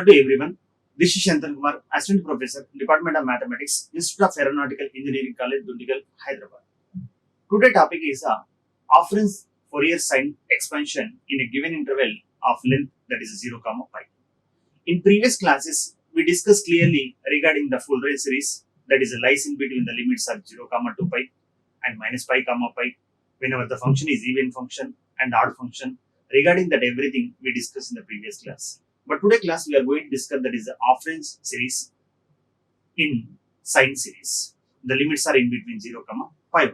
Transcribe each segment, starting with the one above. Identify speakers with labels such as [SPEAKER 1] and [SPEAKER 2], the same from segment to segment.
[SPEAKER 1] Hello to everyone. This is Shantan Kumar, Assistant Professor, Department of Mathematics, Institute of Aeronautical Engineering College, Dundigal, Hyderabad. Today topic is offerings Fourier sine expansion in a given interval of length that is 0, pi. In previous classes, we discussed clearly regarding the full range series that is lies in between the limits of 0, 2 pi and minus pi, pi whenever the function is even function and odd function. Regarding that everything we discussed in the previous class. But today class we are going to discuss that is the off-range series in sine series. The limits are in between 0, pi.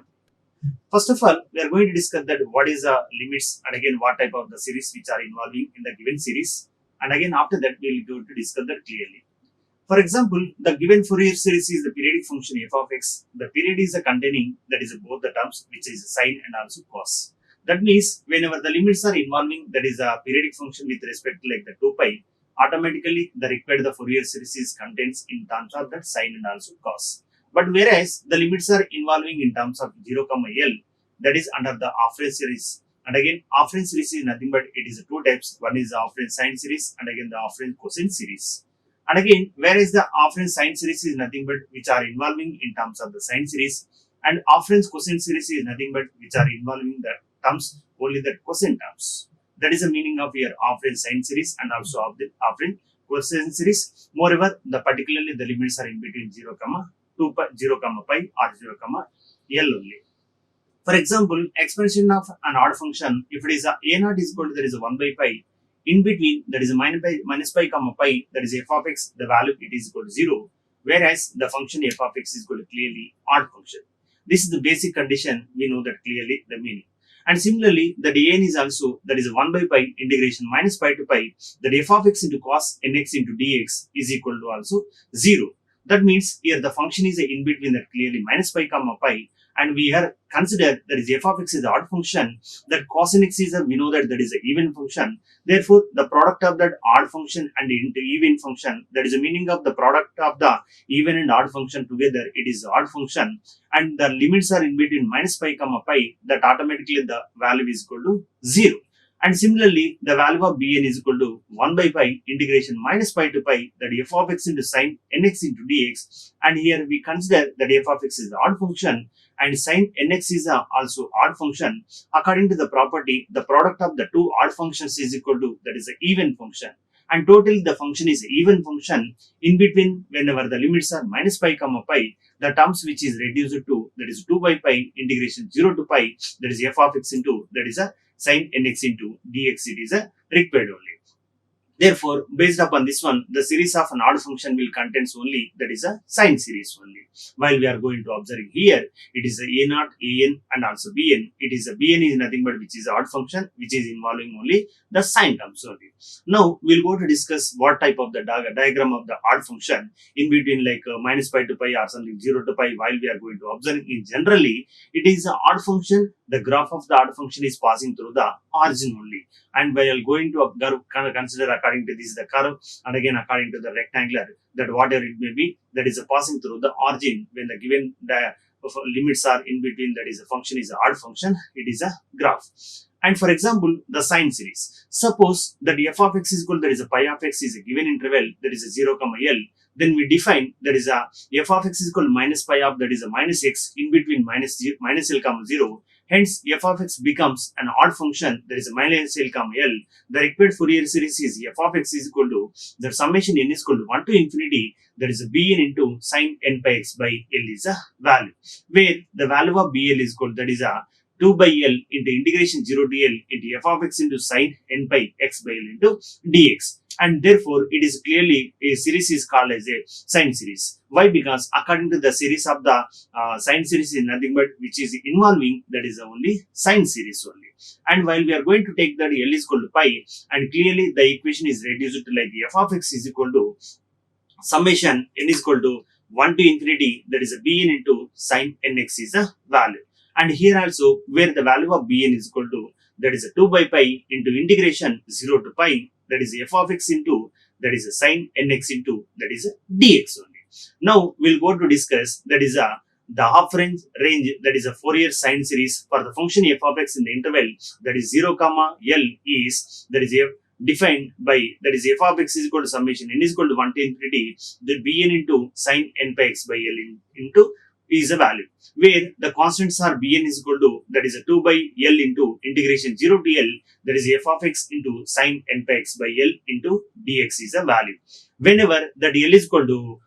[SPEAKER 1] First of all, we are going to discuss that what is the limits and again what type of the series which are involving in the given series. And again after that we will go to discuss that clearly. For example, the given Fourier series is the periodic function f of x. The period is containing that is both the terms which is sine and also cos. That means whenever the limits are involving that is a periodic function with respect to like the 2 pi, automatically the required the Fourier series contains in terms of that sine and also cos. But whereas the limits are involving in terms of 0, l, that is under the off-range series. And again, off-range series is nothing but it is two types. One is the off-range sine series and again the off-range cosine series. And again, whereas the off-range sine series is nothing but which are involving in terms of the sine series and off-range cosine series is nothing but which are involving the terms only the cosine terms. That is the meaning of your off-range sine series and also of the off-range cosine series. Moreover, particularly the limits are in between 0, 2 pi, 0, pi or 0, l only. For example, expansion of an odd function, if it is a naught is equal to there is a 1 by pi, in between that is a minus pi, pi, that is f of x, the value it is equal to 0, whereas the function f of x is equal to clearly odd function. This is the basic condition, we know that clearly the meaning. And similarly, the dn is also that is 1 by pi integration minus pi to pi, that f of x into cos nx into dx is equal to also 0. That means here the function is in between that clearly minus pi, pi, and we are considered that is f of x is the odd function, that cos nx is we know that is an even function. Therefore, the product of that odd function and into even function, that is the meaning of the product of the even and odd function together, it is the odd function, and the limits are in between minus pi, pi, that automatically the value is equal to 0. And similarly, the value of bn is equal to 1 by pi integration minus pi to pi, that f of x into sine nx into dx. And here we consider that f of x is the odd function and sine nx is also odd function. According to the property, the product of the two odd functions is equal to that is an even function. And totally the function is an even function. In between, whenever the limits are minus pi, pi, the terms which is reduced to that is 2 by pi integration 0 to pi, that is f of x into that is a sine nx into dx, it is a required only. Therefore, based upon this one, the series of an odd function will contains only that is a sine series only. While we are going to observe here, it is a a0, an and also bn. It is a bn is nothing but which is odd function which is involving only the sine terms only. Now, we'll go to discuss what type of the diagram of the odd function in between like minus pi to pi or something 0 to pi while we are going to observe. In generally, it is an odd function. The graph of the odd function is passing through the origin only. And while going to consider according to this the curve and again according to the rectangular, that whatever it may be, that is a passing through the origin when the given the limits are in between, that is a function is an odd function, it is a graph. And for example, the sine series. Suppose that f of x is equal, that is a pi of x is a given interval, that is a 0, l. Then we define that is a f of x is equal to minus pi of that is a minus x in between minus l, 0. Hence, f of x becomes an odd function, there is a minus l, l. The required Fourier series is f of x is equal to the summation n is equal to 1 to infinity, there is a bn into sine n pi x by l is a value, where the value of bl is equal, that is a 2 by l into integration 0 to l into f of x into sine n pi x by l into dx. And therefore, it is clearly a series is called as a sine series. Why? Because according to the series of the sine series is nothing but which is involving that is only sine series only. And while we are going to take that l is equal to pi, and clearly the equation is reduced to like f of x is equal to summation n is equal to 1 to infinity, that is a bn into sine nx is a value. And here also where the value of bn is equal to that is a 2 by pi into integration 0 to pi, that is f of x into that is a sine nx into that is a dx only. Now we'll go to discuss that is the half range that is a Fourier sine series for the function f of x in the interval that is 0, l is that is defined by, that is f of x is equal to summation n is equal to 1 to infinity the bn into sin n pi x by l into is a value where the constants are bn is equal to, that is a 2 by l into integration 0 to l, that is f of x into sin n pi x by l into dx is a value. Whenever that l is equal to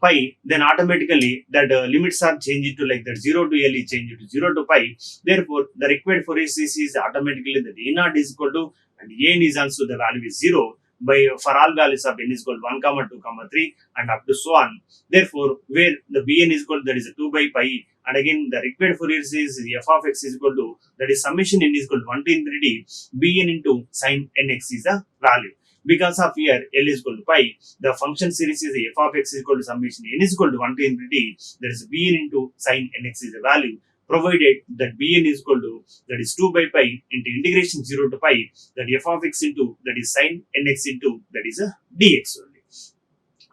[SPEAKER 1] pi, then automatically that limits are changed to like that 0 to l is changed to 0 to pi. Therefore, the required Fourier series is automatically that a naught is equal to, and n is also the value is 0 by for all values of n is equal to 1 comma 2 comma 3 and up to so on. Therefore, where the bn is equal to, that is a 2 by pi, and again the required Fourier series is f of x is equal to, that is summation n is equal to 1 to infinity bn into sin nx is the value. Because of here l is equal to pi, the function series is f of x is equal to summation n is equal to 1 to infinity, there is bn into sin nx is the value, provided that bn is equal to, that is 2 by pi into integration 0 to pi, that f of x into, that is sin nx into, that is a dx only.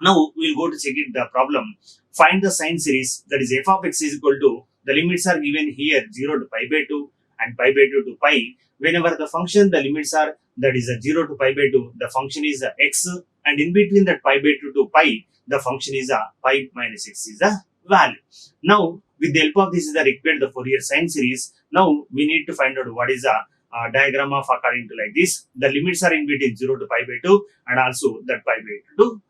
[SPEAKER 1] Now we'll go to check it the problem. Find the sine series, that is f of x is equal to, the limits are given here 0 to pi by 2 and pi by 2 to pi. Whenever the function, the limits are, that is a 0 to pi by 2, the function is a x, and in between that pi by 2 to pi, the function is a pi minus x is the value. Now, with the help of this is the required the Fourier sine series. Now we need to find out what is a diagram of according to like this. The limits are in between 0 to pi by 2 and also that pi by 2 to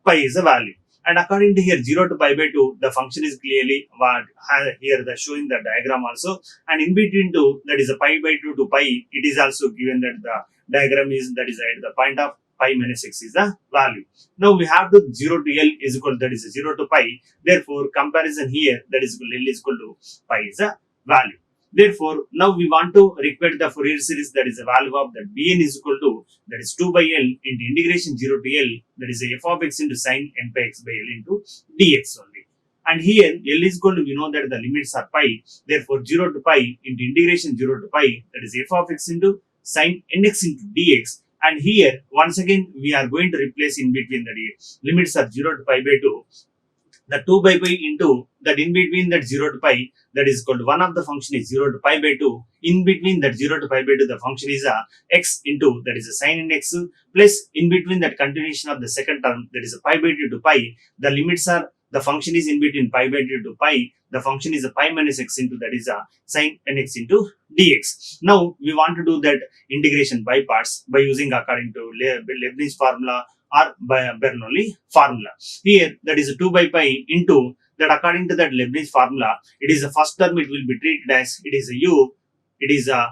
[SPEAKER 1] pi is a value. And according to here 0 to pi by 2, the function is clearly here the showing the diagram also. And in between 2, that is a pi by 2 to pi, it is also given that the diagram is, that is at the point of pi minus x is the value. Now we have to 0 to l is equal, that is 0 to pi. Therefore, comparison here, that is l is equal to pi is the value. Therefore, now we want to require the Fourier series, that is the value of that bn is equal to, that is 2 by l into integration 0 to l, that is f of x into sin n pi x by l into dx only. And here l is equal to, we know that the limits are pi, therefore 0 to pi into integration 0 to pi, that is f of x into sin nx into dx. And here once again we are going to replace in between the limits are 0 to pi by 2, the 2 by pi into that in between that 0 to pi, that is called one of the function is 0 to pi by 2, in between that 0 to pi by 2 the function is a x into, that is a sin nx, plus in between that continuation of the second term, that is a pi by 2 to pi, the limits are, the function is in between pi by 2 to pi, the function is a pi minus x into, that is a sin nx into dx. Now we want to do that integration by parts by using according to Leibniz formula or by Bernoulli formula. Here that is a 2 by pi into that according to that Leibniz formula, it is the first term, it will be treated as it is a u, it is a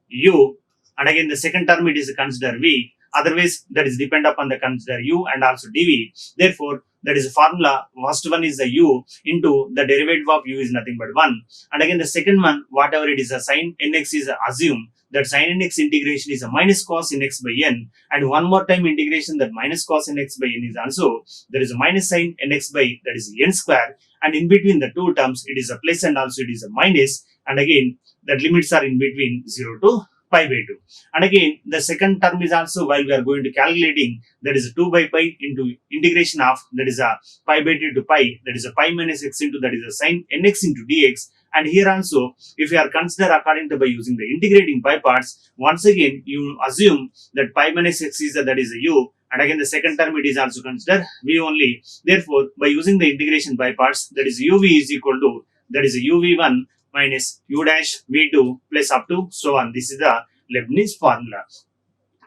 [SPEAKER 1] u, and again the second term it is consider v, otherwise that is depend upon the consider u and also dv. Therefore, that is a formula, first one is the u into the derivative of u is nothing but 1, and again the second one, whatever it is a sin nx is assume that sin nx integration is a minus cos nx by n, and one more time integration that minus cos nx by n is also, there is a minus sin nx by, that is n square, and in between the two terms it is a plus and also it is a minus, and again that limits are in between 0 to pi by 2. And again the second term is also, while we are going to calculating, that is 2 by pi into integration of, that is a pi by 2 to pi, that is a pi minus x into, that is a sin nx into dx. And here also, if you are consider according to by using the integrating by parts, once again you assume that pi minus x is that is a u, and again the second term it is also considered v only. Therefore, by using the integration by parts, that is uv is equal to, that is a uv1 minus u dash v2 plus up to so on. This is the Leibniz formula.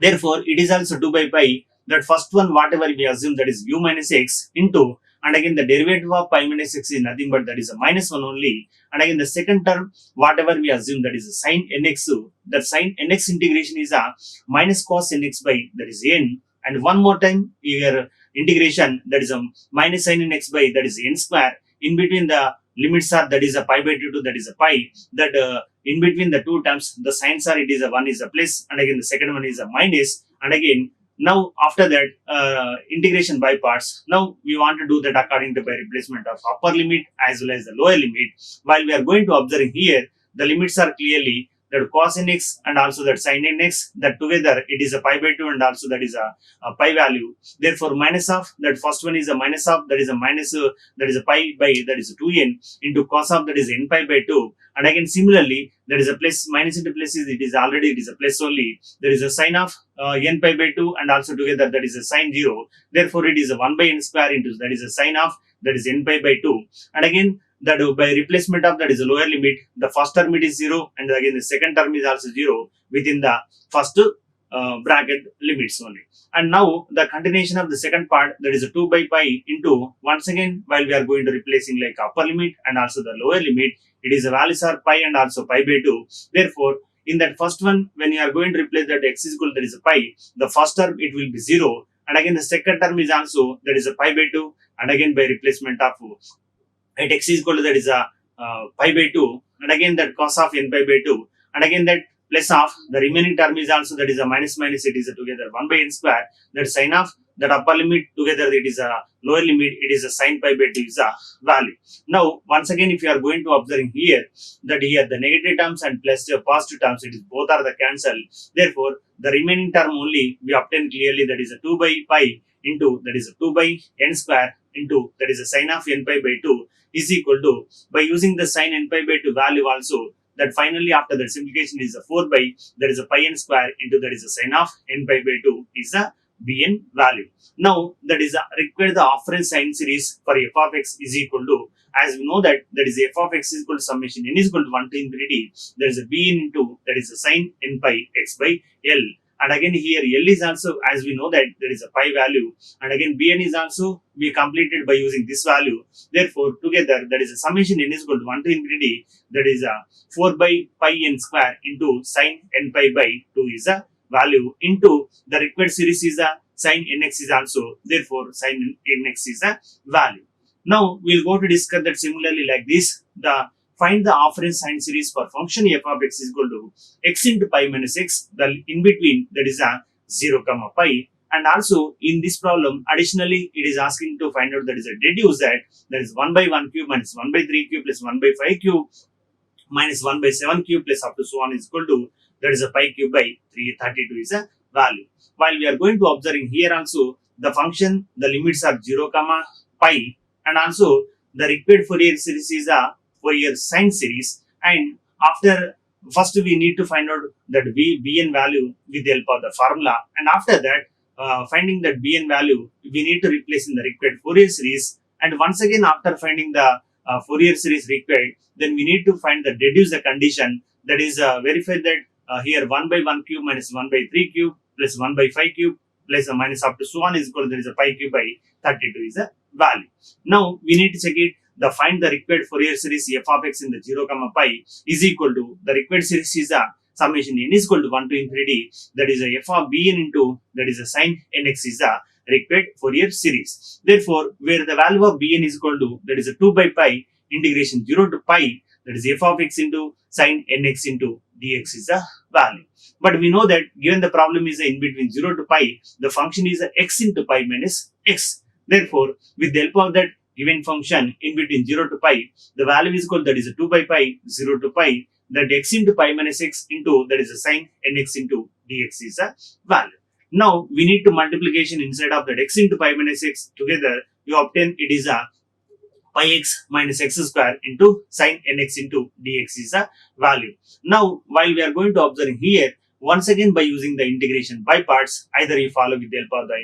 [SPEAKER 1] Therefore, it is also 2 by pi, that first one whatever we assume, that is u minus x into, and again the derivative of pi minus x is nothing but that is a minus 1 only, and again the second term whatever we assume, that is a sin nx, that sin nx integration is a minus cos nx by, that is n, and one more time here integration, that is a minus sin nx by, that is n square, in between the limits are, that is a pi by 2 to, that is a pi, that in between the two terms the signs are, it is a one is a plus, and again the second one is a minus, and again now after that integration by parts, now we want to do that according to by replacement of upper limit as well as the lower limit. While we are going to observe here, the limits are clearly, that cos nx and also that sin nx, that together it is a pi by 2 and also that is a pi value. Therefore, minus of that first one is a minus of that is a minus that is a pi by that is 2n into cos of that is n pi by 2. And again, similarly, there is a plus minus into plus is it is already it is a plus only. There is a sine of n pi by 2 and also together that is a sine 0. Therefore, it is a 1 by n square into that is a sine of that is n pi by 2. And again, that by replacement of that is a lower limit, the first term it is 0 and again the second term is also 0 within the first bracket limits only. And now the continuation of the second part, that is a 2 by pi into, once again while we are going to replacing like upper limit and also the lower limit, it is a values are pi and also pi by 2. Therefore, in that first one, when you are going to replace that x is equal to that is a pi, the first term it will be 0 and again the second term is also that is a pi by 2 and again by replacement of at x is equal to that is a pi by 2 and again that cos of n pi by 2 and again that plus of the remaining term is also that is a minus minus, it is a together 1 by n square, that sine of that upper limit together it is a lower limit, it is a sine pi by 2 is a value. Now once again if you are going to observing here that here the negative terms and plus the positive terms, it is both are the cancel. Therefore the remaining term only we obtain clearly, that is a 2 by pi into that is a 2 by n square into that is a sine of n pi by 2 is equal to, by using the sine n pi by 2 value also, that finally after that simplification is a 4 by that is a pi n square into that is a sine of n pi by 2 is a bn value. Now that is require the afferent sine series for f of x is equal to, as we know that is f of x is equal to summation n is equal to 1 to infinity, there is a bn into that is a sine n pi x by l. And again here L is also, as we know that there is a pi value, and again Bn is also we completed by using this value. Therefore together that is a summation n is equal to 1 to infinity, that is a 4 by pi n square into sine n pi by 2 is a value into the required series is a sine nx is also, therefore sine nx is a value. Now we'll go to discuss that similarly like this, the find the afferent sine series for function f of x is equal to x into pi minus x, the in between that is a 0 comma pi. And also in this problem additionally it is asking to find out that is a deduce that is 1 by 1 cube minus 1 by 3 cube plus 1 by 5 cube minus 1 by 7 cube plus up to so on is equal to that is a pi cube by 332 is a value. While we are going to observing here also the function, the limits are 0 comma pi, and also the required Fourier series is a Fourier sine series, and after first we need to find out that bn value with the help of the formula, and after that finding that bn value we need to replace in the required Fourier series, and once again after finding the Fourier series required, then we need to find the deduce the condition, that is verify that here 1 by 1 cube minus 1 by 3 cube plus 1 by 5 cube plus a minus up to so on is equal to there is a pi cube by 32 is a value. Now we need to check it, the find the required Fourier series f of x in the 0 comma pi is equal to, the required series is a summation n is equal to 1 to infinity, that is a f of bn into that is a sine nx is a required Fourier series. Therefore where the value of bn is equal to that is a 2 by pi integration 0 to pi, that is f of x into sine nx into dx is a value. But we know that given the problem is in between 0 to pi, the function is a x into pi minus x. Therefore with the help of that given function in between 0 to pi, the value is equal, that is a 2 by pi 0 to pi, that x into pi minus x into that is a sine nx into dx is a value. Now we need to multiplication inside of that x into pi minus x together, you obtain it is a pi x minus x square into sine nx into dx is a value. Now while we are going to observe here, once again by using the integration by parts, either you follow with the help of the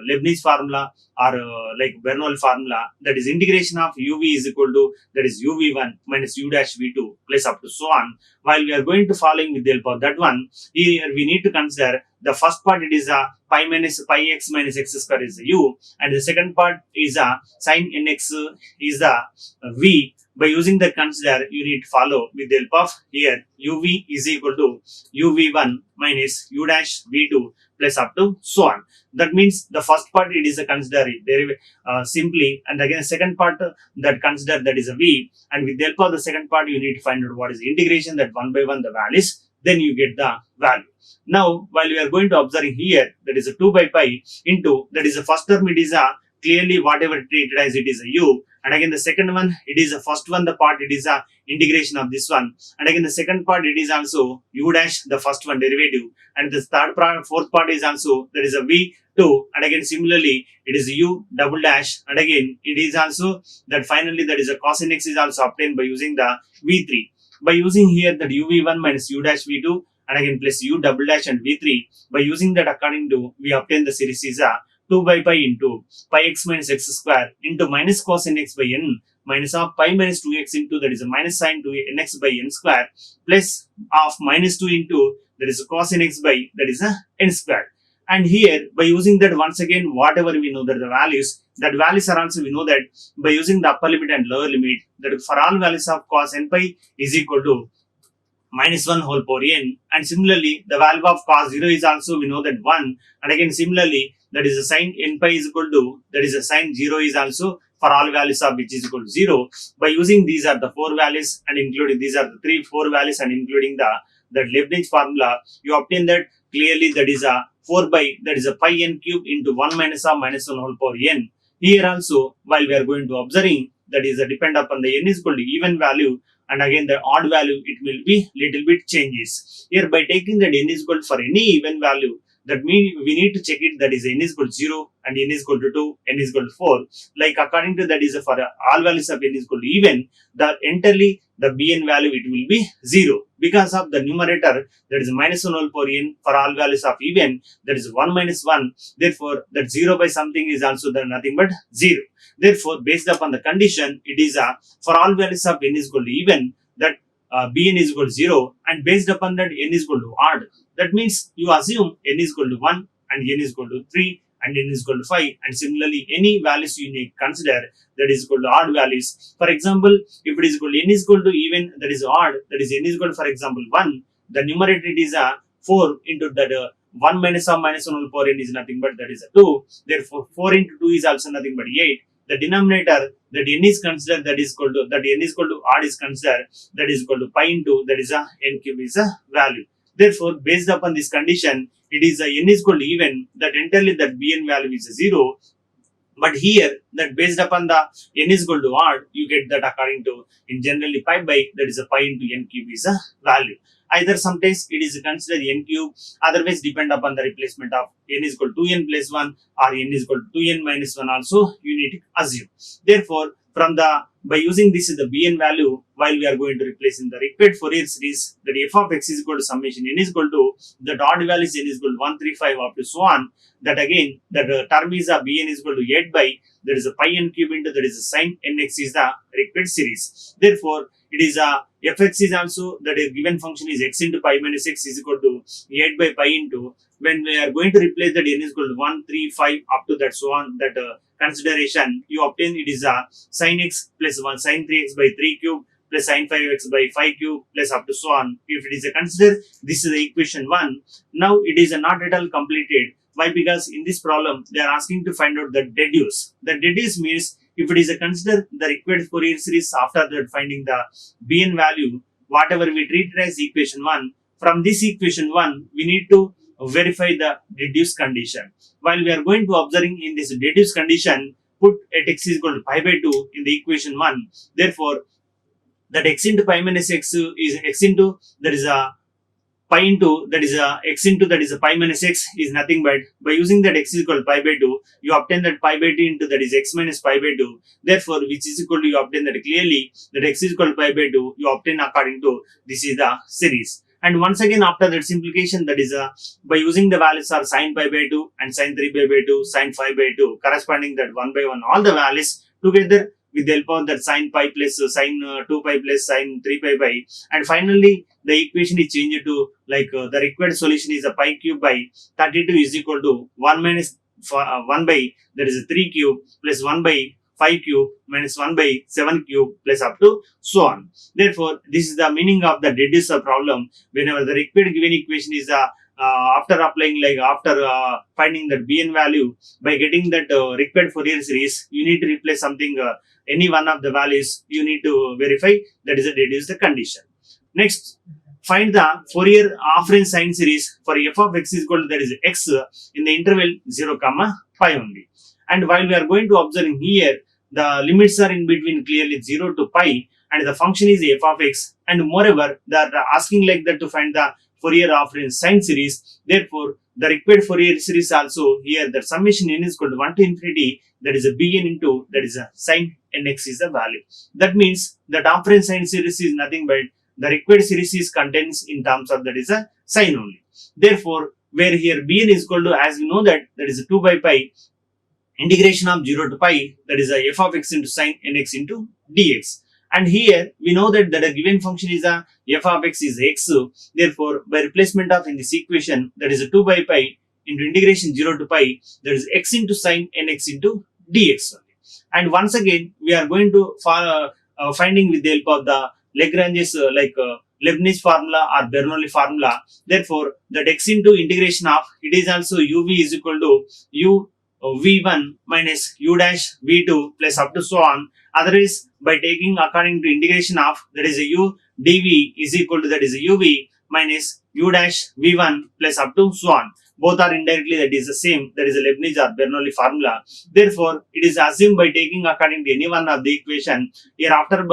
[SPEAKER 1] Leibniz formula or like Bernoulli formula, that is integration of uv is equal to that is uv1 minus u dash v2 plus up to so on. While we are going to following with the help of that one, here we need to consider the first part, it is a pi x minus x square is a u, and the second part is a sine nx is a v. By using that consider, you need to follow with the help of here uv is equal to uv1 minus u dash v2 plus up to so on. That means the first part it is a consider simply, and again the second part that consider that is a v, and with the help of the second part you need to find out what is the integration, that 1 by 1 the values, then you get the value. Now while we are going to observe here, that is a 2 by pi into that is the first term, it is a clearly whatever treated as it is a u, and again the second one, it is the first one, the part, it is a integration of this one, and again the second part, it is also u dash, the first one derivative, and the fourth part is also that is a v2, and again similarly it is u double dash, and again it is also that finally that is a cos nx is also obtained by using the v3, by using here that uv1 minus u dash v2, and again plus u double dash and v3. By using that, according to, we obtain the series is a 2 by pi into pi x minus x square into minus cos nx by n minus of pi minus 2x into that is a minus sin 2 nx by n square plus of minus 2 into that is a cos nx by that is a n square. And here by using that, once again whatever we know that the values, that values are also we know that by using the upper limit and lower limit, that for all values of cos n pi is equal to minus 1 whole power n, and similarly the value of cos 0 is also we know that 1, and again similarly that is a sin n pi is equal to that is a sin 0 is also for all values of which is equal to 0. By using these are the 4 values and including these are the 4 values and including the Leibniz formula, you obtain that clearly that is a 4 by that is a pi n cube into 1 minus of minus 1 whole power n. Here also while we are going to observing that is a depend upon the n is equal to even value, and again the odd value it will be little bit changes. Here by taking that n is equal for any even value, that means we need to check it that is n is equal to 0 and n is equal to 2, n is equal to 4. Like according to that is for all values of n is equal to even, the entirely the bn value it will be 0 because of the numerator that is minus 1 whole power n for all values of even, that is 1 minus 1. Therefore that 0 by something is also the nothing but 0. Therefore based upon the condition, it is a for all values of n is equal to even, that bn is equal to 0, and based upon that n is equal to odd, that means you assume n is equal to 1 and n is equal to 3 and n is equal to 5, and similarly any values you need consider that is equal to odd values. For example, if it is equal to n is equal to even, that is odd, that is n is equal to for example 1, the numerator it is a 4 into that 1 minus of minus 1 whole power n is nothing but that is a 2. Therefore 4 into 2 is also nothing but 8. The denominator that n is considered that is equal to that n is equal to odd is considered that is equal to pi into that is a n cube is a value. Therefore based upon this condition, it is a n is equal to even, that entirely that bn value is a 0. But here that based upon the n is equal to odd, you get that according to in generally pi by that is a pi into n cube is a value. Either sometimes it is considered n cube, otherwise depend upon the replacement of n is equal to 2n plus 1 or n is equal to 2n minus 1 also you need to assume. Therefore from the by using this is the bn value, while we are going to replace in the required Fourier series that f of x is equal to summation n is equal to the odd values n is equal to 135 up to so on, that again that term is a bn is equal to 8 by there is a pi n cube into that is a sin nx is the required series. Therefore it is a fx is also that a given function is x into pi minus x is equal to 8 by pi into, when we are going to replace that n is equal to 1, 3, 5 up to that so on, that consideration you obtain it is a sin x plus 1 sin 3x by 3 cube plus sin 5x by 5 cube plus up to so on. If it is a consider, this is the equation 1. Now it is not at all completed. Why? Because in this problem they are asking to find out the deduce. The deduce means if it is a consider the required Fourier series after that finding the bn value, whatever we treat it as equation 1, from this equation 1 we need to verify the deduce condition. While we are going to observing in this deduce condition, put at x is equal to pi by 2 in the equation 1. Therefore that x into pi minus x is x into that is a pi into that is a x into that is a pi minus x is nothing but by using that x is equal to pi by 2, you obtain that pi by 2 into that is x minus pi by 2. Therefore which is equal to you obtain that clearly that x is equal to pi by 2 you obtain according to this is the series. And once again after that simplification, that is by using the values are sin pi by 2 and sin 3 pi by 2 sin 5 by 2 corresponding that 1 by 1 all the values together with the help of that sin pi plus sin 2 pi plus sin 3 pi by, and finally the equation is changed to like the required solution is a pi cube by 32 is equal to 1 minus 1 by that is a 3 cube plus 1 by 5 cube minus 1 by 7 cube plus up to so on. Therefore this is the meaning of the deducer problem. Whenever the required given equation is after applying like after finding that bn value, by getting that required Fourier series, you need to replace something any one of the values you need to verify, that is a deduce the condition. Next, find the Fourier half range sine series for f of x is equal to that is x in the interval 0 comma pi only. And while we are going to observe here, the limits are in between clearly 0 to pi, and the function is f of x. And moreover, they are asking like that to find the Fourier reference sine series. Therefore, the required Fourier series also here, the summation n is equal to 1 to infinity, that is a bn into, that is a sine nx is the value. That means the reference sine series is nothing but the required series is contains in terms of, that is a sine only. Therefore, where here bn is equal to, as we know that is a 2 by pi integration of 0 to pi, that is a f of x into sine nx into dx. And here we know that a given function is a f of x is x. Therefore, by replacement of in this equation, that is a 2 by pi into integration 0 to pi, that is x into sine nx into dx only. And once again, we are going to finding with the help of the Lagrange's Leibniz formula or Bernoulli formula. Therefore, that x into integration of, it is also uv is equal to u v1 minus u dash v2 plus up to so on. Otherwise, by taking according to integration of, that is a u dv is equal to, that is a uv minus u dash v1 plus up to so on. Both are indirectly that is the same, that is a Leibniz or Bernoulli formula. Therefore, it is assumed by taking according to any one of the equation, here after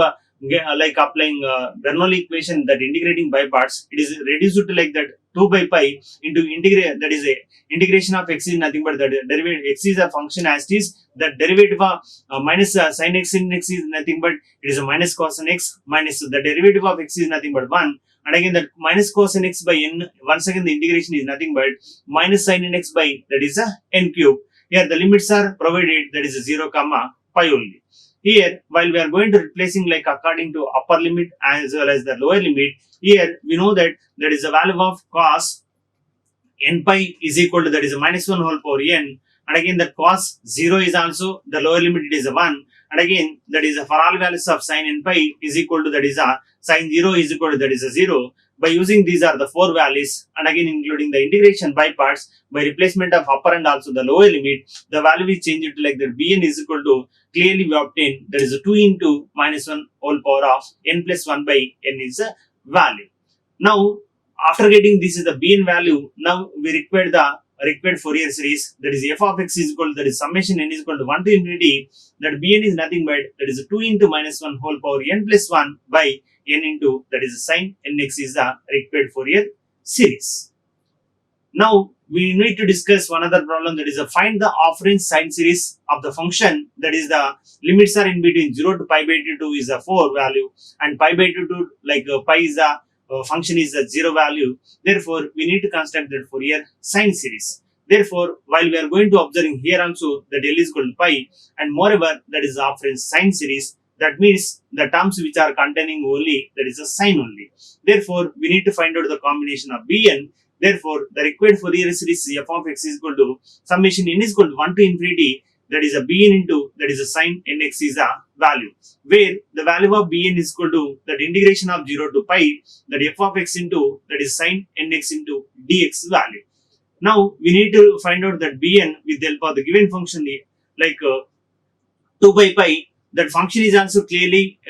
[SPEAKER 1] like applying Bernoulli equation, that integrating by parts, it is reduced to like that 2 by pi into integrate, that is a integration of x is nothing but the derivative, x is a function as it is, the derivative of minus sin x in x is nothing but it is a minus cos n x minus the derivative of x is nothing but 1, and again that minus cos n x by n, once again the integration is nothing but minus sin n x by, that is a n cube. Here the limits are provided, that is a 0 comma pi only. Here, while we are going to replacing like according to upper limit as well as the lower limit, here we know that there is a value of cos n pi is equal to, that is a minus 1 whole power n, and again the cos 0 is also the lower limit, it is a 1, and again that is a for all values of sin n pi is equal to, that is a sin 0 is equal to, that is a 0. By using these are the 4 values, and again including the integration by parts, by replacement of upper and also the lower limit, the value is changed to like that bn is equal to, clearly we obtain that is a 2 into minus 1 whole power of n plus 1 by n is a value. Now, after getting this is the bn value, now we require the required Fourier series, that is f of x is equal to, that is summation n is equal to 1 to infinity, that bn is nothing but that is a 2 into minus 1 whole power n plus 1 by n into, that is a sine nx is the required Fourier series. Now, we need to discuss one other problem, that is a find the afferent sine series of the function, that is the limits are in between 0 to pi by 2 is a 4 value, and pi by 2 to like pi is a function is a 0 value. Therefore, we need to construct that Fourier sine series. Therefore, while we are going to observing here also that L is equal to pi, and moreover that is the afferent sine series, that means the terms which are containing only, that is a sine only. Therefore, we need to find out the combination of bn. Therefore, the required Fourier series f of x is equal to summation n is equal to 1 to infinity, that is a bn into, that is a sine nx is a value, where the value of bn is equal to that integration of 0 to pi, that f of x into, that is sine nx into dx value. Now, we need to find out that bn with the help of the given function like 2 by pi, that function is also clearly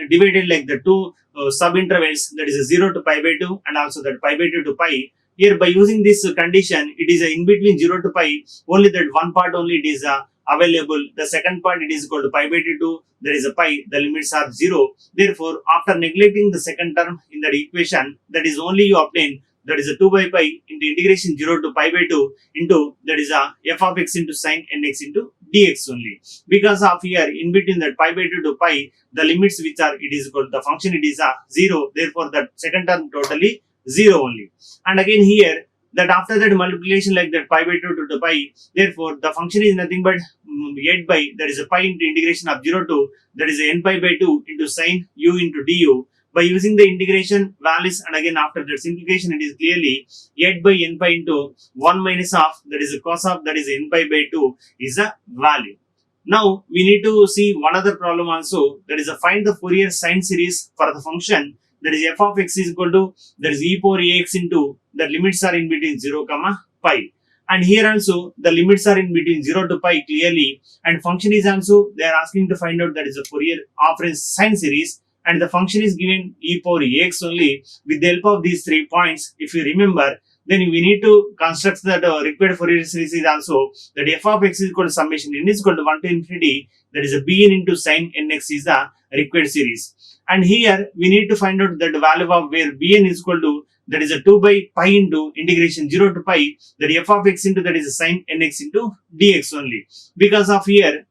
[SPEAKER 1] divided like the two sub intervals, that is a 0 to pi by 2 and also that pi by 2 to pi. Here by using this condition, it is in between 0 to pi, only that one part only it is available, the second part it is equal to pi by 2, there is a pi, the limits are 0. Therefore, after neglecting the second term in that equation, that is only you obtain, that is a 2 by pi into integration 0 to pi by 2 into, that is a f of x into sine nx into dx only. Because of here in between that pi by 2 to pi, the limits which are it is equal to the function it is a 0. Therefore, that second term totally 0 only. And again here that after that multiplication like that pi by 2 to pi, therefore the function is nothing but 8 by, that is a pi into integration of 0 to, that is a n pi by 2 into sine u into du. By using the integration values, and again after that simplification, it is clearly 8 by n pi into 1 minus of, that is a cos of, that is n pi by 2 is a value. Now we need to see one other problem also, that is a find the Fourier sine series for the function, that is f of x is equal to, that is e power ax into, the limits are in between 0 comma pi. And here also the limits are in between 0 to pi clearly, and function is also they are asking to find out that is a Fourier afferent sine series, and the function is given e power ax only. With the help of these 3 points, if you remember, then we need to construct that required Fourier series is also that f of x is equal to summation n is equal to 1 to infinity, that is a bn into sin nx is the required series. And here we need to find out that the value of where bn is equal to, that is a 2 by pi into integration 0 to pi, that f of x into that is a sin nx into dx only. Because of here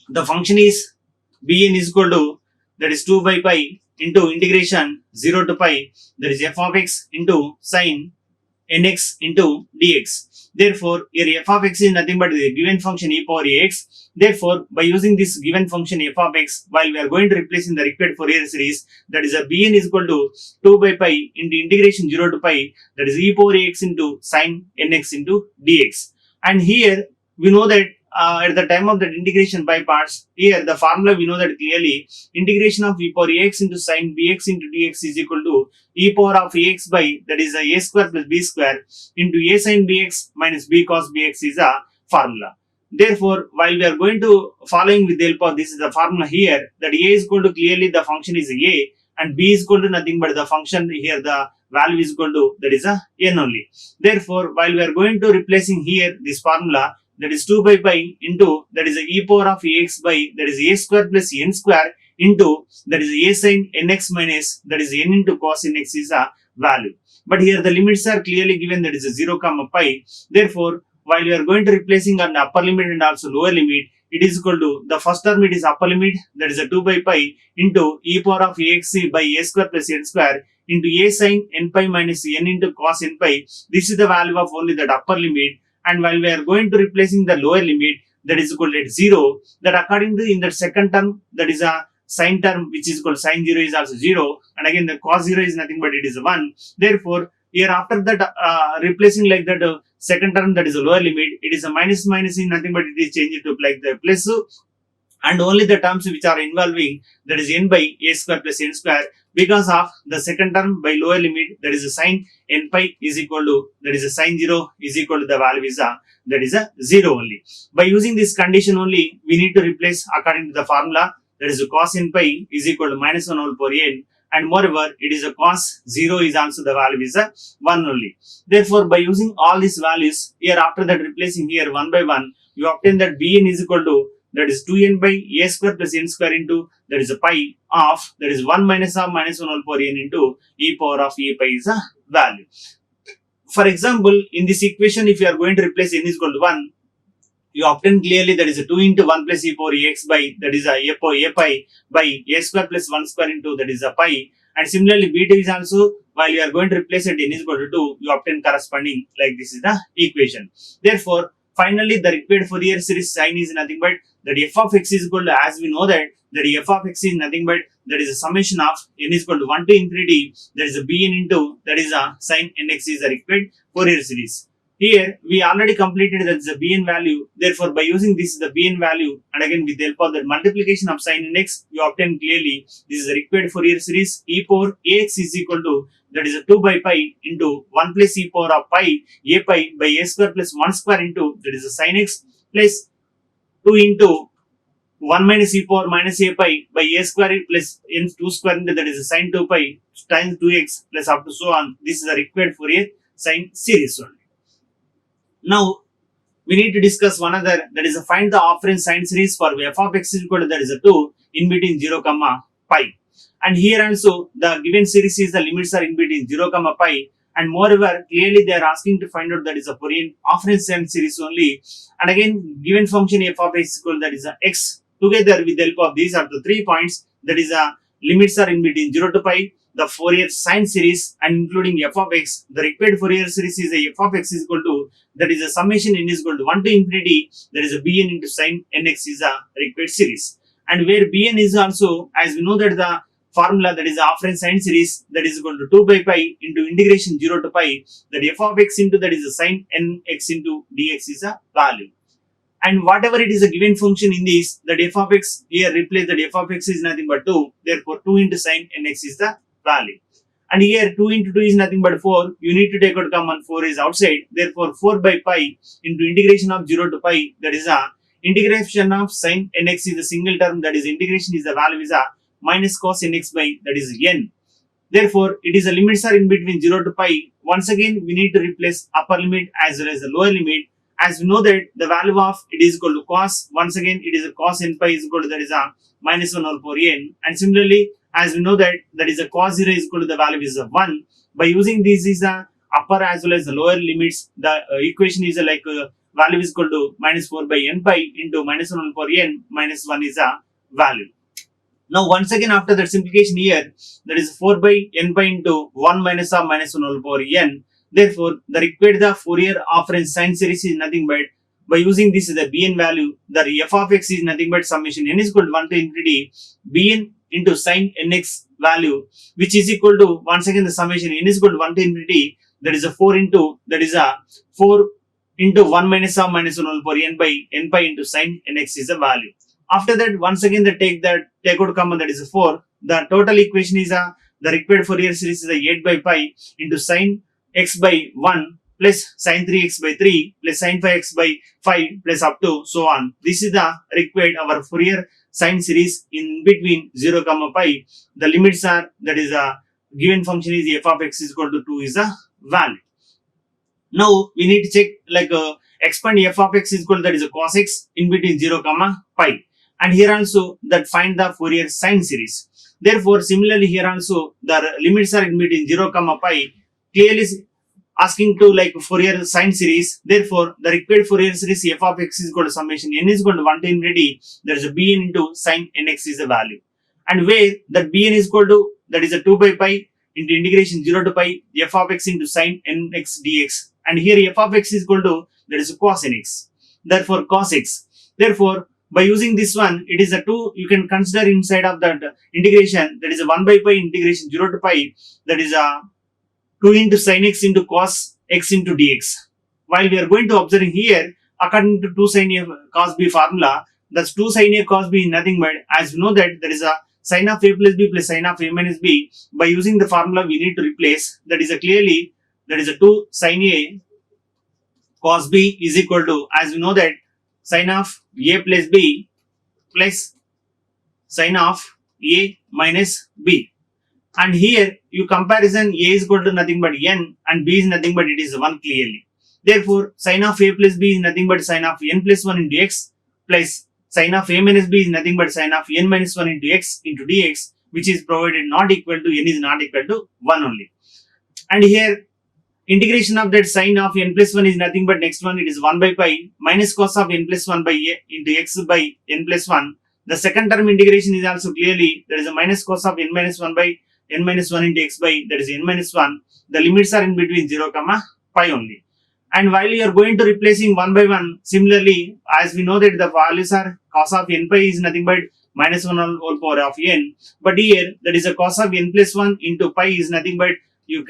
[SPEAKER 1] the function is bn is equal to, that is 2 by pi into integration 0 to pi, that is f of x into sin nx into dx. Therefore, here f of x is nothing but the given function e power ax. Therefore, by using this given function f of x, while we are going to replace in the required Fourier series, that is a bn is equal to 2 by pi into integration 0 to pi, that is e power ax into sin nx into dx. And here we know that at the time of that integration by parts, here the formula we know that clearly, integration of e power ax into sin bx into dx is equal to e power of ax by, that is a square plus b square into a sin bx minus b cos bx is a formula. Therefore, while we are going to following with the help of this is the formula here, that a is equal to clearly the function is a and b is equal to nothing but the function here the value is equal to, that is a n only. Therefore, while we are going to replacing here this formula, that is 2 by pi into, that is a e power of ax by, that is a square plus n square into, that is a sin nx minus, that is n into cos nx is a value. But here the limits are clearly given, that is a 0 comma pi. Therefore, while we are going to replacing on the upper limit and also lower limit, it is equal to, the first term it is upper limit, that is a 2 by pi into e power of ax by a square plus n square into a sin n pi minus n into cos n pi. This is the value of only that upper limit. And while we are going to replacing the lower limit, that is equal to 0, that according to in the second term, that is a sin term which is equal to sin 0 is also 0, and again the cos 0 is nothing but it is 1. Therefore, here after that replacing like that second term, that is a lower limit, it is a minus minus in nothing but it is changed to like the plus, and only the terms which are involving, that is n by a square plus n square, because of the second term by lower limit, that is a sin n pi is equal to, that is a sin 0 is equal to the value is a, that is a 0 only. By using this condition only, we need to replace according to the formula, that is a cos n pi is equal to minus 1 whole power n, and moreover it is a cos 0 is also the value is a 1 only. Therefore, by using all these values here, after that replacing here 1 by 1, you obtain that bn is equal to, that is 2n by a square plus n square into, that is a pi of, that is 1 minus of minus 1 whole power n into e power of a pi is a value. For example, in this equation, if you are going to replace n is equal to 1, you obtain clearly, that is a 2 into 1 plus e power ax by, that is a pi by a square plus 1 square into, that is a pi. And similarly, b2 is also, while you are going to replace it n is equal to 2, you obtain corresponding like this is the equation. Therefore, finally the required Fourier series sign is nothing but that f of x is equal to, as we know that f of x is nothing but that is a summation of n is equal to 1 to infinity, that is a bn into, that is a sin nx is the required Fourier series. Here we already completed that is the bn value. Therefore, by using this the bn value, and again with the help of the multiplication of sin nx, you obtain clearly this is the required Fourier series e power ax is equal to, that is a 2 by pi into 1 plus e power of pi a pi by a square plus 1 square into, that is a sin x plus 2 into 1 minus e power minus a pi by a square plus n 2 square into, that is a sin 2 pi times 2x plus up to so on. This is the required Fourier sine series only. Now, we need to discuss one other, that is find the afferent sine series for f of x is equal to, that is a 2 in between 0 comma pi. And here also the given series is the limits are in between 0 comma pi, and moreover clearly they are asking to find out that is a Fourier afferent sine series only. And again given function f of x is equal to, that is a x, together with the help of these are the 3 points, that is a limits are in between 0 to pi, the Fourier sine series and including f of x. The required Fourier series is a f of x is equal to, that is a summation n is equal to 1 to infinity, that is a bn into sin nx is a required series. And where bn is also, as we know that the formula, that is the afferent sine series, that is equal to 2 by pi into integration 0 to pi, that f of x into, that is a sin nx into dx is a value. And whatever it is a given function in this, that f of x, here replace that f of x is nothing but 2, therefore 2 into sin nx is the value. And here 2 into 2 is nothing but 4, you need to take out common, 4 is outside, therefore 4 by pi into integration of 0 to pi, that is a integration of sin nx is a single term, that is integration is the value is a minus cos nx by, that is n. Therefore, it is the limits are in between 0 to pi, once again we need to replace upper limit as well as the lower limit. As we know that the value of it is equal to cos, once again it is a cos n pi is equal to that is a minus 1 all power n, and similarly as we know that that is a cos 0 is equal to the value is a 1. By using this is a upper as well as the lower limits, the equation is like value is equal to minus 4 by n pi into minus 1 all power n minus 1 is a value. Now once again after that simplification here, that is 4 by n pi into 1 minus of minus 1 all power n. Therefore, the required the Fourier afferent sine series is nothing but, by using this the bn value, the f of x is nothing but summation n is equal to 1 to infinity bn into sine nx value, which is equal to once again the summation n is equal to 1 to infinity, that is a 4 into, that is a 4 into 1 minus of minus 1 all power n by n pi into sine nx is the value. After that, once again the take out common, that is a 4. The total equation is the required Fourier series is a 8 by pi into sine x by 1 plus sine 3x by 3 plus sine 5x by 5 plus up to so on. This is the required our Fourier sine series in between 0 comma pi. The limits are, that is a given function is f of x is equal to 2 is the value. Now we need to check like expand f of x is equal to, that is a cos x in between 0 comma pi, and here also that find the Fourier sine series. Therefore similarly here also the limits are in between 0 comma pi, clearly asking to like Fourier sine series. Therefore the required Fourier series f of x is equal to summation n is equal to 1 to infinity, there is a bn into sine nx is the value, and where that bn is equal to, that is a 2 by pi into integration 0 to pi f of x into sine nx dx, and here f of x is equal to, that is a cos nx, therefore cos x. Therefore by using this one, it is a 2, you can consider inside of that integration, that is a 1 by pi integration 0 to pi, that is a 2 into sin x into cos x into dx. While we are going to observing here, according to 2 sin a cos b formula, that's 2 sin a cos b is nothing but, as we know that there is a sin of a plus b plus sin of a minus b. By using the formula we need to replace, that is a clearly, that is a 2 sin a cos b is equal to, as we know that sin of a plus b plus sin of a minus b. And here you comparison a is equal to nothing but n and b is nothing but it is 1 clearly. Therefore sin of a plus b is nothing but sin of n plus 1 into x plus sin of a minus b is nothing but sin of n minus 1 into x into dx, which is provided not equal to, n is not equal to 1 only. And here integration of that sin of n plus 1 is nothing but next one, it is 1 by pi minus cos of n plus 1 by a into x by n plus 1. The second term integration is also clearly, there is a minus cos of n minus 1 by n minus 1 into x by, that is n minus 1. The limits are in between 0 comma pi only. And while you are going to replacing 1 by 1, similarly as we know that the values are cos of n pi is nothing but minus 1 whole power of n, but here that is a cos of n plus 1 into pi is nothing but you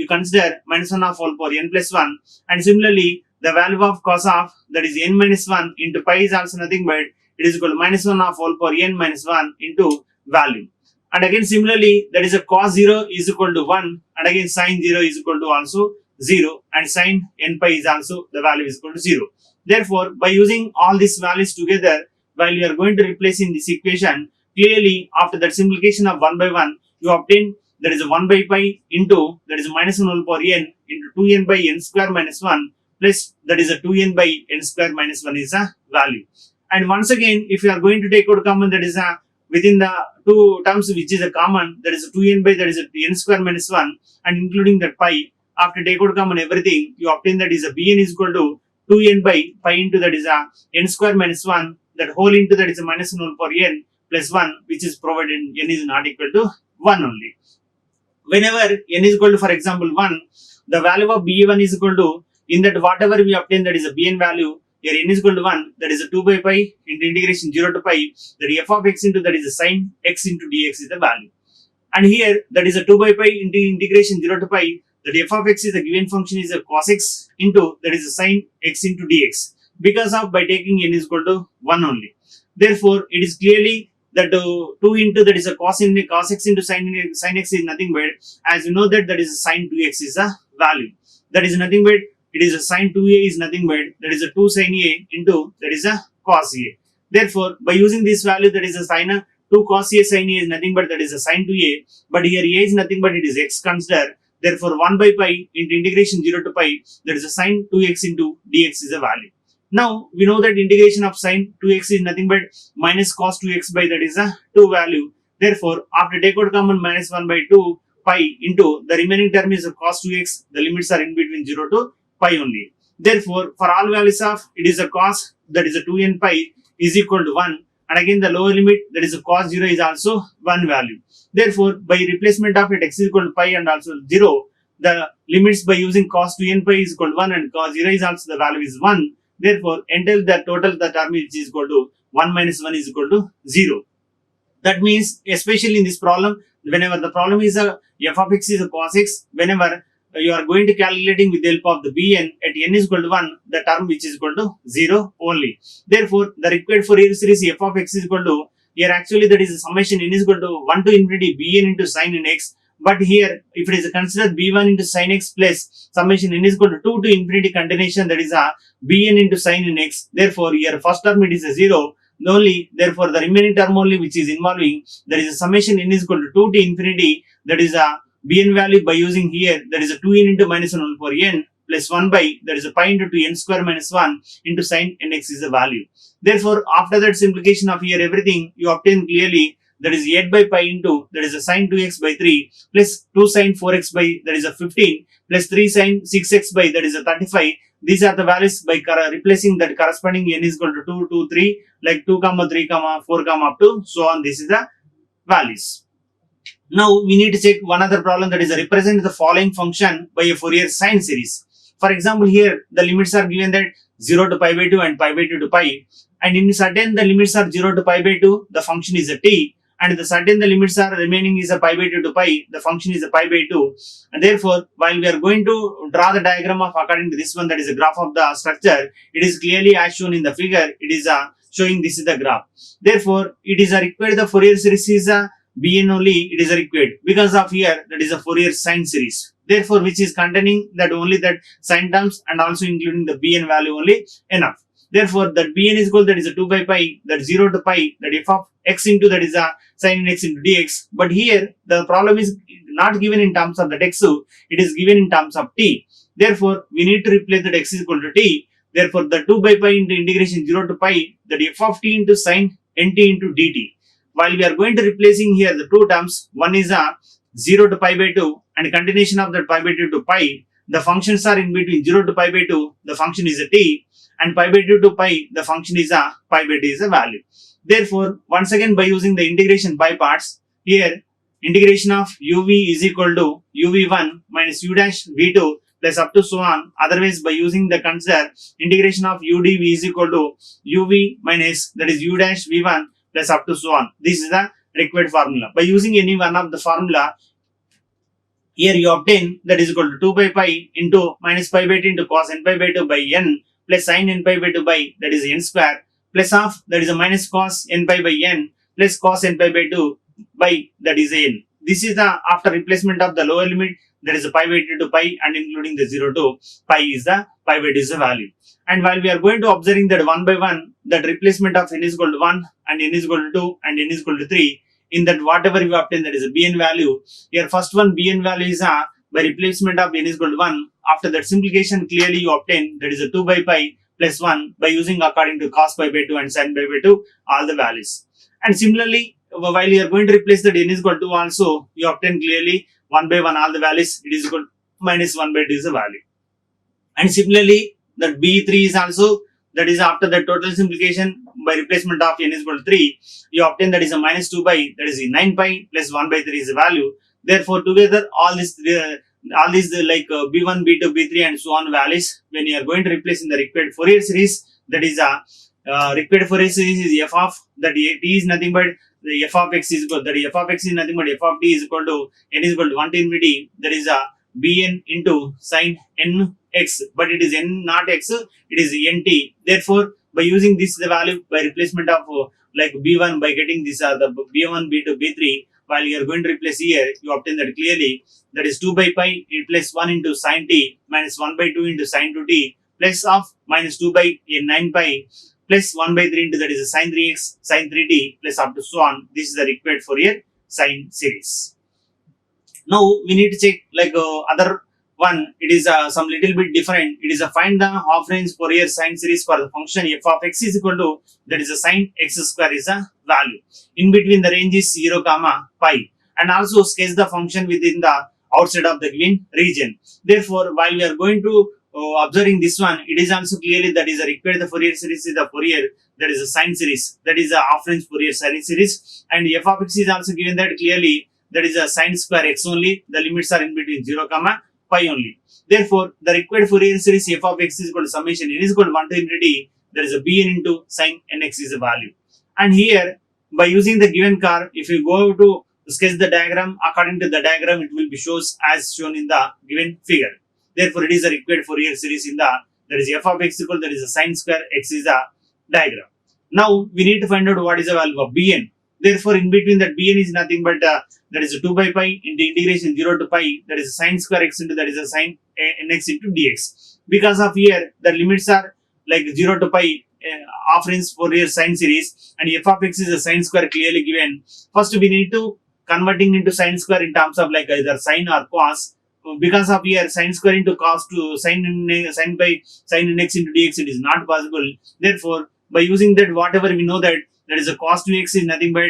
[SPEAKER 1] consider minus 1 of whole power n plus 1, and similarly the value of cos of, that is n minus 1 into pi is also nothing but it is equal to minus 1 of whole power n minus 1 into value. And again similarly that is a cos 0 is equal to 1, and again sin 0 is equal to also 0, and sin n pi is also the value is equal to 0. Therefore by using all these values together, while you are going to replace in this equation, clearly after that simplification of 1 by 1 you obtain, that is a 1 by pi into, that is minus 1 whole power n into 2n by n square minus 1 plus, that is a 2n by n square minus 1 is a value. And once again if you are going to take out common, that is a within the two terms which is a common, that is a 2n by, that is a n square minus 1, and including that pi, after take out common everything you obtain, that is a bn is equal to 2n by pi into, that is a n square minus 1, that whole into, that is a minus 1 whole power n plus 1, which is provided n is not equal to 1 only. Whenever n is equal to, for example 1, the value of b1 is equal to, in that whatever we obtain, that is a bn value, here n is equal to 1, that is a 2 by pi into integration 0 to pi, that f of x into, that is a sin x into dx is the value. And here that is a 2 by pi into integration 0 to pi, that f of x is a given function is a cos x into, that is a sin x into dx, because of by taking n is equal to 1 only. Therefore it is clearly that 2 into, that is a cos x into sin x is nothing but, as you know that is a sin 2x is a value, that is nothing but it is a sin 2a is nothing but, that is a 2 sin a into, that is a cos a. Therefore by using this value, that is a sin 2 cos a sin a is nothing but, that is a sin 2a, but here a is nothing but it is x consider, Therefore 1 by pi into integration 0 to pi, that is a sine 2x into dx is a value. Now we know that integration of sine 2x is nothing but minus cos 2x by that is a 2 value. Therefore after take out common minus 1 by 2 pi into the remaining term is a cos 2x, the limits are in between 0 to pi only. Therefore for all values of it is a cos, that is a 2n pi is equal to 1, and again the lower limit, that is a cos 0 is also 1 value. Therefore by replacement of it x is equal to pi and also 0, the limits by using cos 2n pi is equal to 1 and cos 0 is also the value is 1. Therefore enter the total the term is equal to 1 minus 1 is equal to 0. That means especially in this problem, whenever the problem is a f of x is a cos x, whenever you are going to calculating with the help of the bn at n is equal to 1, the term which is equal to 0 only. Therefore the required Fourier series f of x is equal to, here actually that is a summation n is equal to 1 to infinity bn into sin n x, but here if it is considered b1 into sin x plus summation n is equal to 2 to infinity continuation, that is a bn into sin n x. Therefore here first term it is a 0 only. Therefore the remaining term only which is involving, that is a summation n is equal to 2 to infinity, that is a bn value by using here, that is a 2n into minus 1 for n plus 1 by, that is a pi into 2n square minus 1 into sin nx is the value. Therefore after that simplification of here everything you obtain clearly, that is 8 by pi into, that is a sin 2x by 3 plus 2 sin 4x by, that is a 15 plus 3 sin 6x by, that is a 35. These are the values by replacing that corresponding n is equal to 2, 2, 3, like 2, 3, 4, up to so on. This is the values. Now we need to check one other problem, that is represent the following function by a Fourier sine series. For example, here the limits are given that 0 to pi by 2 and pi by 2 to pi, and in certain the limits are 0 to pi by 2, the function is a t, and the certain the limits are remaining is a pi by 2 to pi, the function is a pi by 2. And therefore while we are going to draw the diagram of according to this one, that is a graph of the structure, it is clearly as shown in the figure, it is showing this is the graph. Therefore it is required the Fourier series is a bn only, it is required because of here that is a Fourier sine series, therefore which is containing that only that sine terms and also including the bn value only enough. Therefore that bn is equal, that is a 2 by pi, that 0 to pi, that f of x into, that is a sin x into dx. But here the problem is not given in terms of the x, it is given in terms of t. Therefore we need to replace that x is equal to t. Therefore the 2 by pi into integration 0 to pi, that f of t into sin nt into dt. While we are going to replacing here the two terms, one is a 0 to pi by 2 and continuation of that pi by 2 to pi, the functions are in between 0 to pi by 2, the function is a t, and pi by 2 to pi, the function is a pi by t is a value. Therefore once again by using the integration by parts, here integration of uv is equal to uv1 minus u dash v2 plus up to so on. Otherwise by using the consider integration of udv is equal to uv minus, that is u dash v1 plus up to so on. This is the required formula. By using any one of the formula, here you obtain that is equal to 2 by pi into minus pi by 2 into cos n pi by 2 by n plus sin n pi by 2 by, that is n square, plus of, that is a minus cos n pi by n plus cos n pi by 2 by, that is n. This is the after replacement of the lower limit, that is a pi by 2 to pi and including the 0 to pi is the pi by 2 is the value. And while we are going to observing that 1 by 1, that replacement of n is equal to 1 and n is equal to 2 and n is equal to 3, in that whatever you obtain, that is a bn value. Here first one bn value is by replacement of n is equal to 1. After that simplification clearly you obtain, that is a 2 by pi plus 1 by using according to cos pi by 2 and sin pi by 2 all the values. And similarly while you are going to replace that n is equal to also, you obtain clearly 1 by 1 all the values, it is equal to minus 1 by 2 is the value. And similarly that b3 is also, that is after the total simplification by replacement of n is equal to 3, you obtain that is a minus 2 by, that is 9 pi plus 1 by 3 is the value. Therefore together all these like b1, b2, b3 and so on values, when you are going to replace in the required Fourier series, that is a required Fourier series is f of, that t is nothing but the f of x is equal, that f of x is nothing but f of t is equal to n is equal to 1 to infinity, that is a bn into sin n x, but it is n not x, it is nt. Therefore by using this the value by replacement of like b1 by getting this the b1, b2, b3, while you are going to replace here, you obtain that clearly, that is 2 by pi plus 1 into sin t minus 1 by 2 into sin 2t plus of minus 2 by 9 pi plus 1 by 3 into, that is a sin 3x sin 3t plus up to so on. This is the required Fourier sine series. Now we need to check like other one. It is some little bit different. It is a find the half range Fourier sine series for the function f of x is equal to, that is a sine x square is a value. In between the range is 0 comma pi, and also sketch the function within the outside of the given region. Therefore, while we are going to observing this one, it is also clearly that is a required the Fourier series is the Fourier, that is a sine series, that is a half range Fourier sine series, and f of x is also given that clearly, that is a sine square x only. The limits are in between 0 comma pi only. Therefore, the required Fourier series f of x is equal to summation n is equal to 1 to infinity, there is a bn into sine nx is a value. And here, by using the given curve, if you go to sketch the diagram, according to the diagram, it will be shows as shown in the given figure. Therefore, it is a required Fourier series in the, that is f of x equal, that is a sine square x is a diagram. Now, we need to find out what is the value of bn. Therefore, in between that bn is nothing but that is a 2 by pi into integration 0 to pi, that is a sine square x into, that is a sine nx into dx. Because of here, the limits are like 0 to pi, half range Fourier sine series, and f of x is a sine square clearly given. First, we need to converting into sine square in terms of like either sine or cos. Because of here, sine square into cos to sine by sine nx into dx, it is not possible. Therefore, by using that, whatever we know that is a cos 2x is nothing but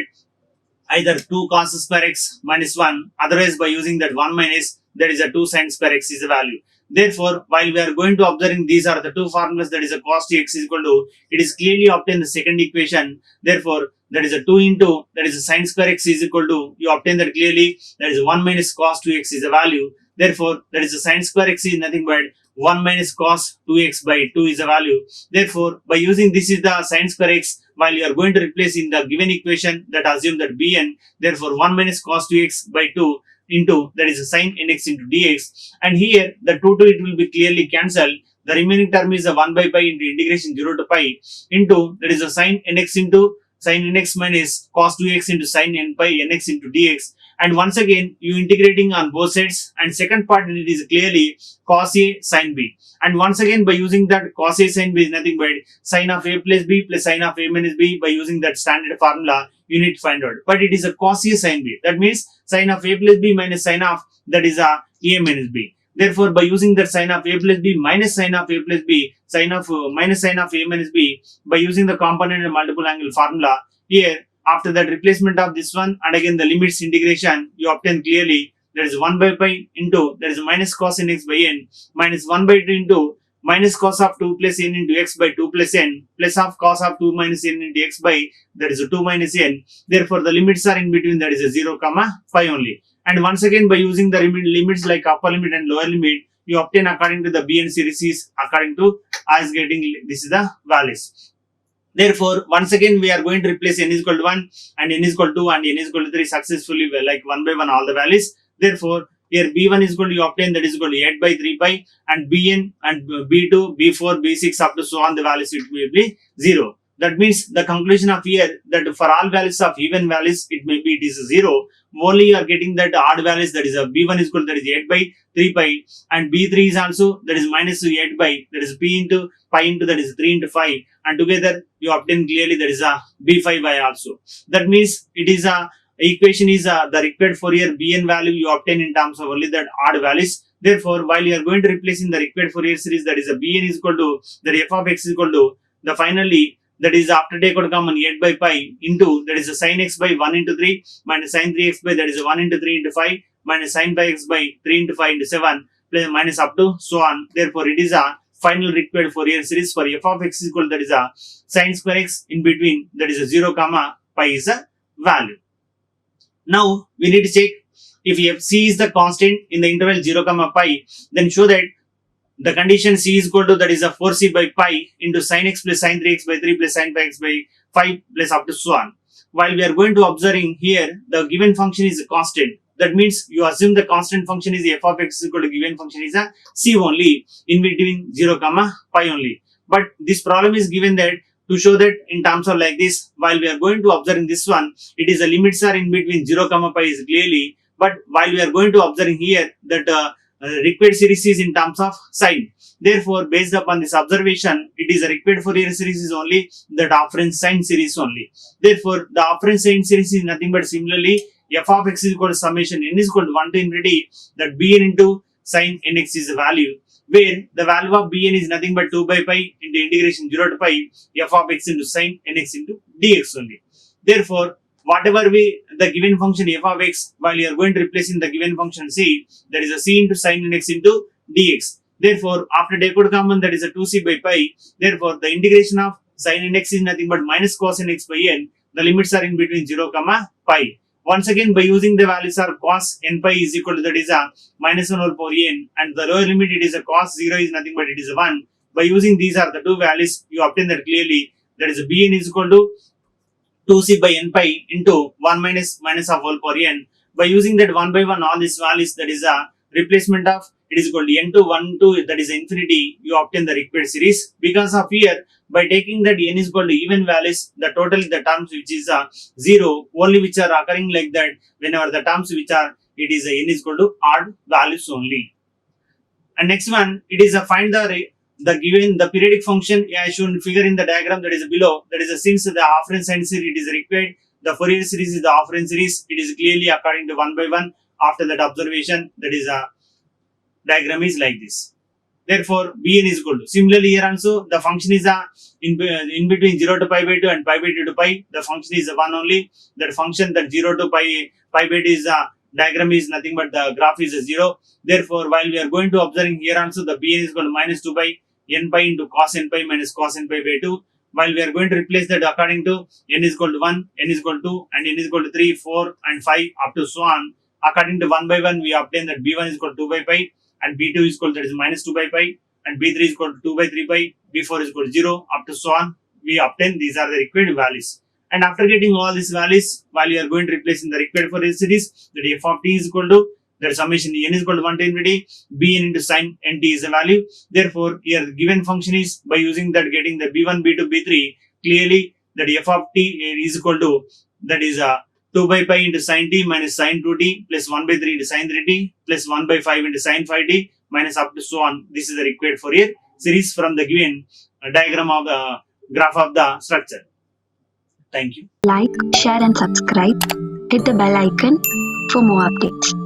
[SPEAKER 1] either 2 cos square x minus 1. Otherwise, by using that 1 minus, there is a 2 sin square x is a value. Therefore, while we are going to observing these are the two formulas, that is a cos 2x is equal to, it is clearly obtained the second equation. Therefore, that is a 2 into, that is a sin square x is equal to, you obtain that clearly, that is 1 minus cos 2x is a value. Therefore, that is a sin square x is nothing but 1 minus cos 2x by 2 is a value. Therefore, by using this is the sin square x, while you are going to replace in the given equation that assume that bn, therefore 1 minus cos 2x by 2 into, that is a sin nx into dx, and here the 2 to it will be clearly cancelled. The remaining term is a 1 by pi into integration 0 to pi into, that is a sin nx into sin nx minus cos 2x into sin n pi nx into dx. And once again, you integrating on both sides, and second part it is clearly cos a sin b. And once again, by using that cos a sin b is nothing but sin of a plus b plus sin of a minus b. By using that standard formula, you need to find out. But it is a cos a sin b. That means sin of a plus b minus sin of, that is a minus b. Therefore, by using that sin of a plus b minus sin of a plus b, sin of minus sin of a minus b, by using the component and multiple angle formula, here after that replacement of this one, and again the limits integration, you obtain clearly, that is 1 by pi into, that is minus cos nx by n minus 1 by 2 into minus cos of 2 plus n into x by 2 plus n plus of cos of 2 minus n into x by, that is a 2 minus n. Therefore, the limits are in between, that is a 0 comma pi only. And once again, by using the limits like upper limit and lower limit, you obtain according to the bn series according to as getting this is the values. Therefore, once again, we are going to replace n is equal to 1 and n is equal to 2 and n is equal to 3 successfully, like 1 by 1 all the values. Therefore, here b1 is equal to, you obtain that is equal to 8 by 3 pi, and bn and b2, b4, b6 up to so on the values it will be 0. That means the conclusion of here that for all values of even values it may be it is 0. Only you are getting that odd values, that is a b1 is equal to, that is 8 by 3 pi, and b3 is also that is minus 8 by, that is p into pi into, that is 3 into 5, and together you obtain clearly that is a b5 by also. That means it is a equation is the required Fourier bn value you obtain in terms of only that odd values. Therefore, while you are going to replace in the required Fourier series, that is a bn is equal to, that f of x is equal to, the finally that is after take out common 8 by pi into, that is a sin x by 1 into 3 minus sin 3x by, that is a 1 into 3 into 5 minus sin pi x by 3 into 5 into 7 plus minus up to so on. Therefore, it is a final required Fourier series for f of x is equal to, that is a sin square x in between, that is a 0 comma pi is a value. Now, we need to check if c is the constant in the interval 0 comma pi, then show that the condition c is equal to, that is a 4c by pi into sin x plus sin 3x by 3 plus sin pi x by 5 plus up to so on. While we are going to observing here, the given function is a constant. That means you assume the constant function is f of x is equal to given function is a c only in between 0 comma pi only. But this problem is given that to show that in terms of like this, while we are going to observing this one, it is the limits are in between 0 comma pi is clearly, but while we are going to observing here that required series is in terms of sine. Therefore, based upon this observation, it is a required Fourier series is only that half range sine series only. Therefore, the half range sine series is nothing but similarly f of x is equal to summation n is equal to 1 to infinity that bn into sin nx is the value, where the value of bn is nothing but 2 by pi into integration 0 to pi f of x into sin nx into dx only. Therefore, whatever the given function f of x, while you are going to replace in the given function c, that is a c into sin nx into dx. Therefore, after take common, that is a 2c by pi. Therefore, the integration of sin nx is nothing but minus cos nx by n. The limits are in between 0 comma pi. Once again, by using the values are cos n pi is equal to, that is a minus 1 over power n, and the lower limit it is a cos 0 is nothing but it is a 1. By using these are the two values, you obtain that clearly, that is a bn is equal to 2c by n pi into 1 minus of whole power n. By using that 1 by 1 all these values, that is a replacement of it is equal to n to 1 to, that is infinity, you obtain the required series. Because of here, by taking that n is equal to even values, the total the terms which is 0 only which are occurring like that, whenever the terms which are it is n is equal to odd values only. And next one, it is a find the given the periodic function I should figure in the diagram that is below. That is since the afferent sine series it is required, the Fourier series is the afferent series, it is clearly according to 1 by 1. After that observation, that is a diagram is like this. Therefore, bn is equal to, similarly here also the function is in between 0 to pi by 2 and pi by 2 to pi, the function is 1 only. That function that 0 to pi by 2 is diagram is nothing but the graph is 0. Therefore, while we are going to observing here also, the bn is equal to minus 2 pi n pi into cos n pi minus cos n pi by 2. While we are going to replace that according to n is equal to 1, n is equal to 2, and n is equal to 3, 4, and 5 up to so on. According to 1 by 1, we obtain that b1 is equal to 2 by pi, and b2 is equal to, that is minus 2 by pi, and b3 is equal to 2 by 3 pi, b4 is equal to 0 up to so on. We obtain these are the required values. And after getting all these values, while you are going to replace in the required Fourier series, that f of t is equal to, that summation n is equal to 1 to infinity bn into sin nt is the value. Therefore, here the given function is, by using that getting the b1, b2, b3, clearly that f of t is equal to, that is 2 by pi into sin t minus sin 2t plus 1 by 3 into sin 3t plus 1 by 5 into sin 5t minus up to so on. This is the required Fourier series from the given diagram of the graph of the structure. Thank you.
[SPEAKER 2] Like, share and subscribe. Hit the bell icon for more updates.